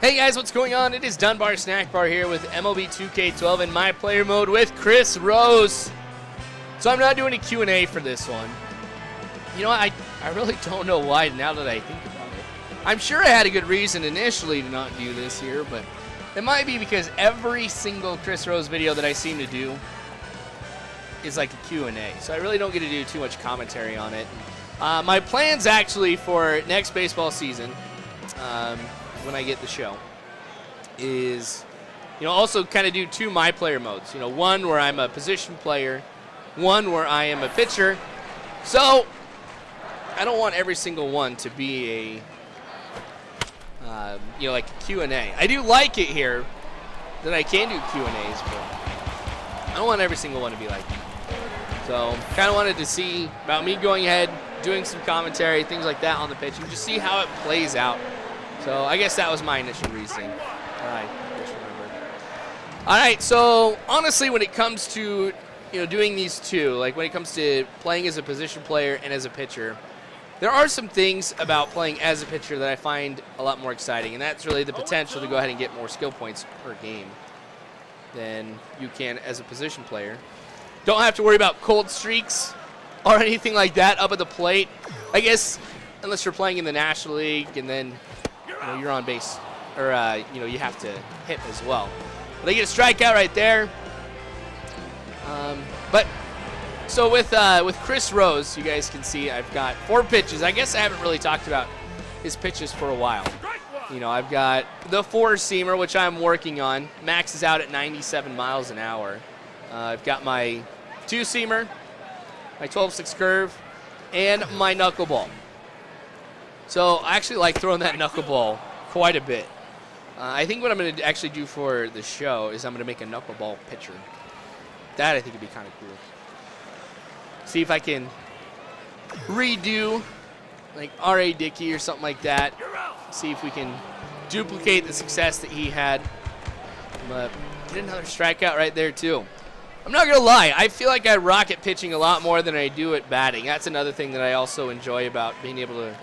Hey guys, what's going on? It is Dunbar Snackbar here with MLB 2K12 in my player mode with Chris Rose. So I'm not doing a Q&A for this one. You know what? I really don't know why now that I think about it. I'm sure I had a good reason initially to not do this here, but it might be because every single Chris Rose video that I seem to do is like a Q&A. So I really don't get to do too much commentary on it. My plans actually for next baseball season, when I get the show, is, also kind of do two my player modes. One where I'm a position player, one where I am a pitcher. So I don't want every single one to be a, like a Q&A. I do like it here that I can do Q&As, but I don't want every single one to be like that. So kind of wanted to see about me going ahead, doing some commentary, things like that on the pitch, and just see how it plays out. So I guess that was my initial reasoning. I just remembered. All right, so honestly, when it comes to doing these two, like when it comes to playing as a position player and as a pitcher, there are some things about playing as a pitcher that I find a lot more exciting, and that's really the potential to go ahead and get more skill points per game than you can as a position player. Don't have to worry about cold streaks or anything like that up at the plate. I guess unless you're playing in the National League and then you're on base, or you have to hit as well. But they get a strikeout right there. But so with Chris Rose, you guys can see I've got 4 pitches. I guess I haven't really talked about his pitches for a while. I've got the 4-seamer, which I'm working on. Maxes out at 97 miles an hour. I've got my 2-seamer, my 12-6 curve, and my knuckleball. So I actually like throwing that knuckleball quite a bit. I think what I'm going to actually do for the show is I'm going to make a knuckleball pitcher. That I think would be kind of cool. See if I can redo like R.A. Dickey or something like that. See if we can duplicate the success that he had. But get another strikeout right there too. I'm not going to lie. I feel like I rock at pitching a lot more than I do at batting. That's another thing that I also enjoy about being able to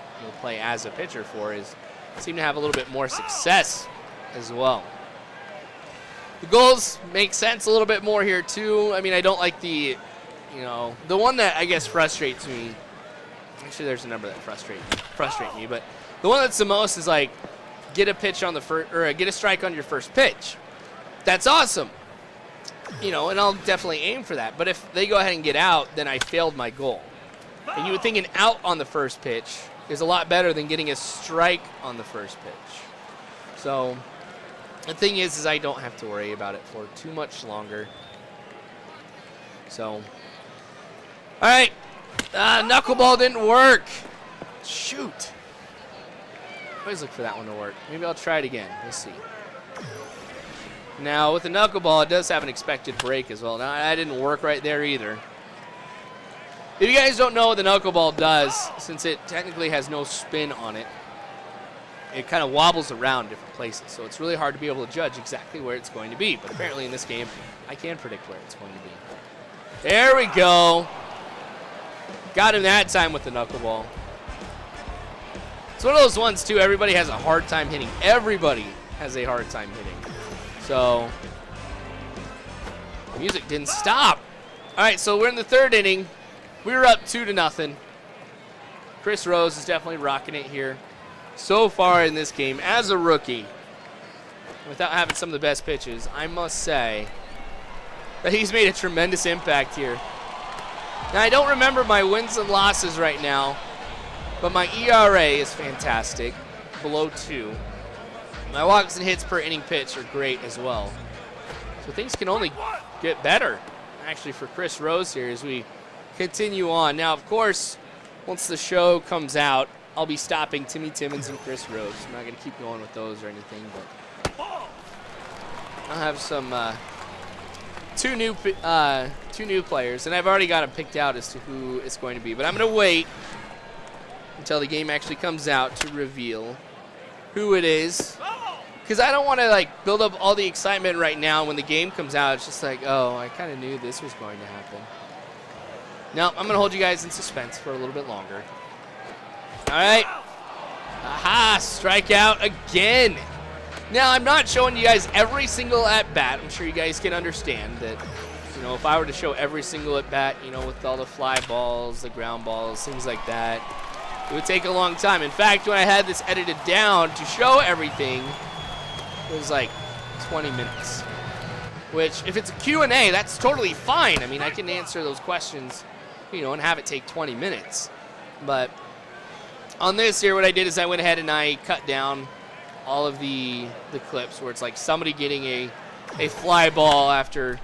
play as a pitcher is seem to have a little bit more success as well. The goals make sense a little bit more here too. I mean, I don't like the one that I guess frustrates me. Actually, there's a number that frustrate me, but the one that's the most is like get a pitch on the first, or get a strike on your first pitch. That's awesome. And I'll definitely aim for that. But if they go ahead and get out, then I failed my goal. And you would think an out on the first pitch is a lot better than getting a strike on the first pitch. So the thing is I don't have to worry about it for too much longer. So, all right, knuckleball didn't work. Shoot. I always look for that one to work. Maybe I'll try it again. We'll see. Now, with the knuckleball, it does have an expected break as well. Now, that didn't work right there either. If you guys don't know what the knuckleball does, since it technically has no spin on it, it kind of wobbles around different places. So it's really hard to be able to judge exactly where it's going to be. But apparently in this game, I can predict where it's going to be. There we go. Got him that time with the knuckleball. It's one of those ones, too, everybody has a hard time hitting. Everybody has a hard time hitting. So the music didn't stop. All right, so we're in the 3rd inning. We were up 2-0. Chris Rose is definitely rocking it here so far in this game as a rookie. Without having some of the best pitches, I must say that he's made a tremendous impact here. Now, I don't remember my wins and losses right now, but my ERA is fantastic, below 2. My walks and hits per inning pitch are great as well. So things can only get better, actually, for Chris Rose here as we continue on. Now, of course, once the show comes out, I'll be stopping Timmy, Timmons, and Chris Rose. I'm not going to keep going with those or anything, but I'll have some two new players, and I've already got them picked out as to who it's going to be. But I'm going to wait until the game actually comes out to reveal who it is, because I don't want to build up all the excitement right now. When the game comes out, it's just like, oh, I kind of knew this was going to happen. No, I'm going to hold you guys in suspense for a little bit longer. All right. Aha, strikeout again. Now, I'm not showing you guys every single at-bat. I'm sure you guys can understand that, you know, if I were to show every single at-bat, you know, with all the fly balls, the ground balls, things like that, it would take a long time. In fact, when I had this edited down to show everything, it was like 20 minutes. Which, if it's a Q&A, that's totally fine. I mean, I can answer those questions, you know, and have it take 20 minutes. But on this here, what I did is I went ahead and I cut down all of the clips where it's like somebody getting a fly ball after,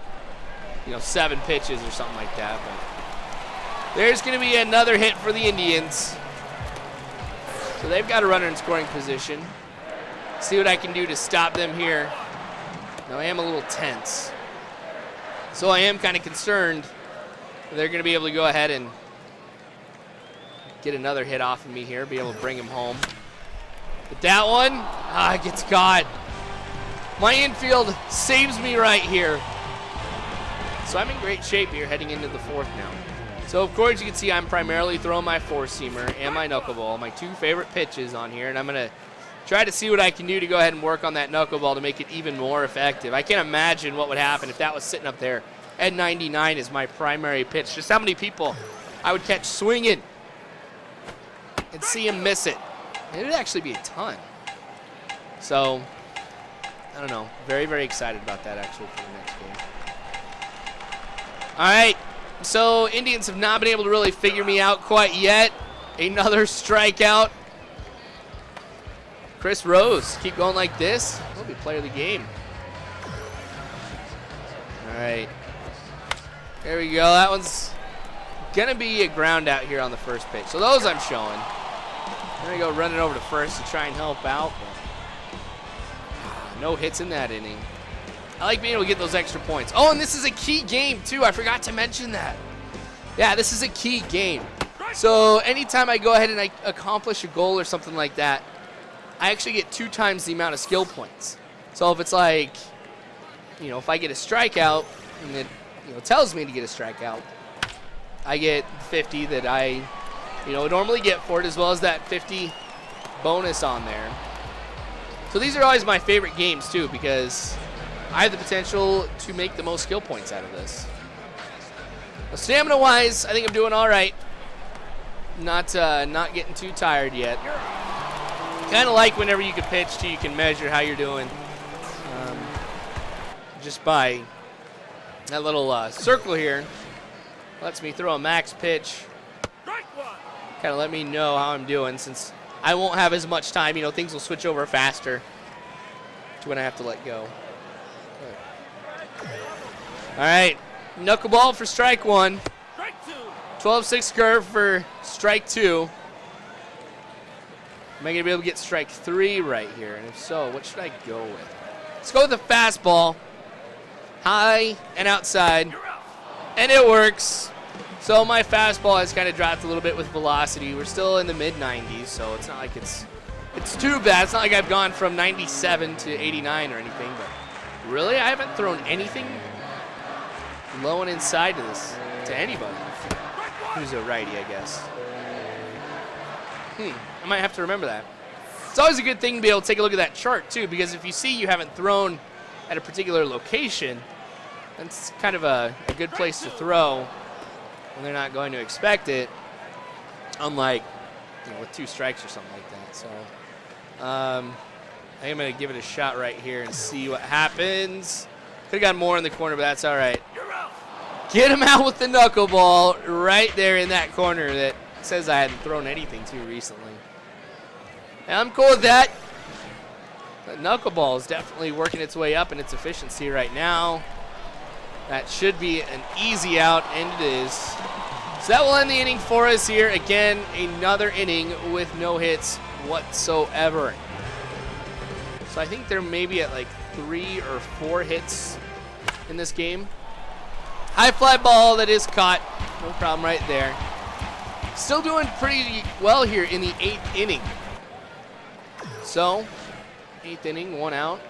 you know, 7 pitches or something like that. But there's going to be another hit for the Indians. So they've got a runner in scoring position. See what I can do to stop them here. Now, I am a little tense. So I am kind of concerned they're going to be able to go ahead and get another hit off of me here, be able to bring him home. But that one, gets caught. My infield saves me right here. So I'm in great shape here heading into the 4th now. So, of course, you can see I'm primarily throwing my 4-seamer and my knuckleball, my 2 favorite pitches on here, and I'm going to try to see what I can do to go ahead and work on that knuckleball to make it even more effective. I can't imagine what would happen if that was sitting up there at 99 as my primary pitch. Just how many people I would catch swinging and see him miss it. It would actually be a ton. So, I don't know. Very, very excited about that, actually, for the next game. All right. So, Indians have not been able to really figure me out quite yet. Another strikeout. Chris Rose, keep going like this. He'll be player of the game. All right. There we go. That one's going to be a ground out here on the first pitch. So those I'm showing. I'm going to go running over to first to try and help out. But no hits in that inning. I like being able to get those extra points. Oh, and this is a key game, too. I forgot to mention that. Yeah, this is a key game. So anytime I go ahead and I accomplish a goal or something like that, I actually get 2 times the amount of skill points. So if it's like, you know, if I get a strikeout and it, you know, tells me to get a strikeout, I get 50 that I, you know, normally get for it, as well as that 50 bonus on there. So these are always my favorite games too, because I have the potential to make the most skill points out of this. Well, stamina-wise, I think I'm doing all right. Not getting too tired yet. Kind of like whenever you can pitch too, you can measure how you're doing. Just by that little circle here, lets me throw a max pitch. Kind of let me know how I'm doing, since I won't have as much time. You know, things will switch over faster to when I have to let go. All right, knuckleball for strike 1. 12-6 curve for strike 2. Am I going to be able to get strike 3 right here? And if so, what should I go with? Let's go with the fastball. High and outside. And it works. So my fastball has kind of dropped a little bit with velocity. We're still in the mid-90s, so it's not like it's too bad. It's not like I've gone from 97 to 89 or anything. But really, I haven't thrown anything low and inside to this, to anybody who's a righty, I guess. I might have to remember that. It's always a good thing to be able to take a look at that chart, too, because if you see you haven't thrown at a particular location, that's kind of a good place to throw when they're not going to expect it, unlike, you know, with 2 strikes or something like that. So I think I'm going to give it a shot right here and see what happens. Could have gotten more in the corner, but that's all right. Get him out with the knuckleball right there in that corner that says I hadn't thrown anything to recently. And I'm cool with that. The knuckleball is definitely working its way up in its efficiency right now. That should be an easy out, and it is. So that will end the inning for us here. Again, another inning with no hits whatsoever. So I think they're maybe at like 3 or 4 hits in this game. High fly ball that is caught. No problem right there. Still doing pretty well here in the 8th inning. So, 8th inning, 1 out.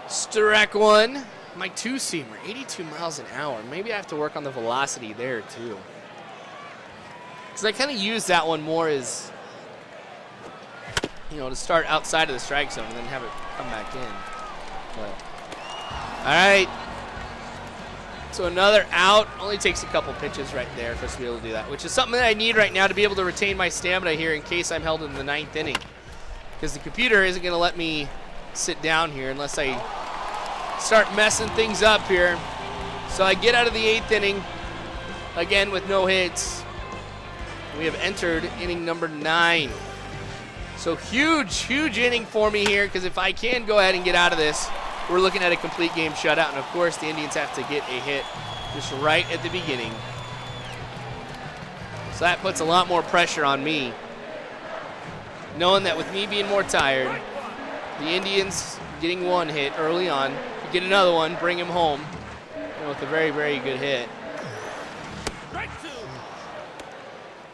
Strike 1. My 2-seamer, 82 miles an hour. Maybe I have to work on the velocity there too. Because I kind of use that one more as you know, to start outside of the strike zone and then have it come back in. But, all right. So another out. Only takes a couple pitches right there for us to be able to do that, which is something that I need right now to be able to retain my stamina here in case I'm held in the 9th inning. Because the computer isn't going to let me sit down here unless I start messing things up here. So I get out of the 8th inning, again with no hits. We have entered inning number 9. So huge inning for me here, because if I can go ahead and get out of this, we're looking at a complete game shutout. And of course, the Indians have to get a hit just right at the beginning. So that puts a lot more pressure on me, knowing that with me being more tired, the Indians getting one hit early on, get another one, bring him home, you know, with a very good hit.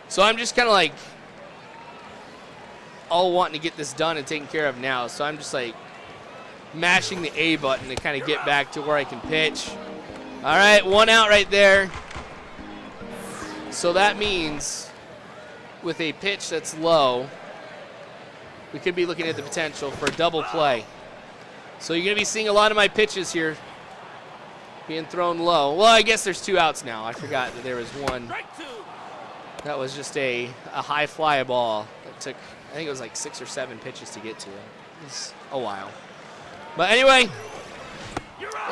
So I'm just kind of like all wanting to get this done and taken care of now. So I'm just like mashing the A button to kind of get back to where I can pitch. All right, 1 out right there. So that means with a pitch that's low, we could be looking at the potential for a double play. So you're going to be seeing a lot of my pitches here being thrown low. Well, I guess there's 2 outs now. I forgot that there was one. That was just a high fly ball that took, I think it was like 6 or 7 pitches to get to it. It was a while. But anyway,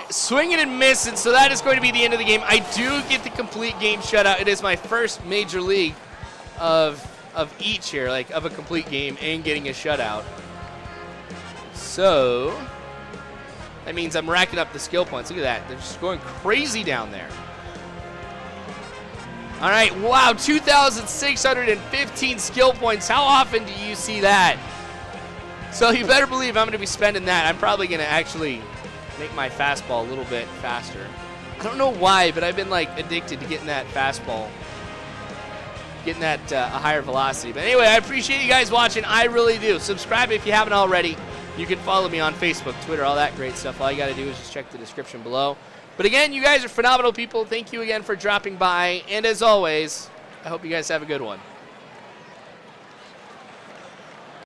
swinging and missing, so that is going to be the end of the game. I do get the complete game shutout. It is my first major league of each here, like of a complete game and getting a shutout. So that means I'm racking up the skill points. Look at that. They're just going crazy down there. All right, wow, 2,615 skill points. How often do you see that? So you better believe I'm going to be spending that. I'm probably going to actually make my fastball a little bit faster. I don't know why, but I've been like addicted to getting that fastball, getting that a higher velocity. But anyway, I appreciate you guys watching. I really do. Subscribe if you haven't already. You can follow me on Facebook, Twitter, all that great stuff. All you got to do is just check the description below. But again, you guys are phenomenal people. Thank you again for dropping by. And as always, I hope you guys have a good one.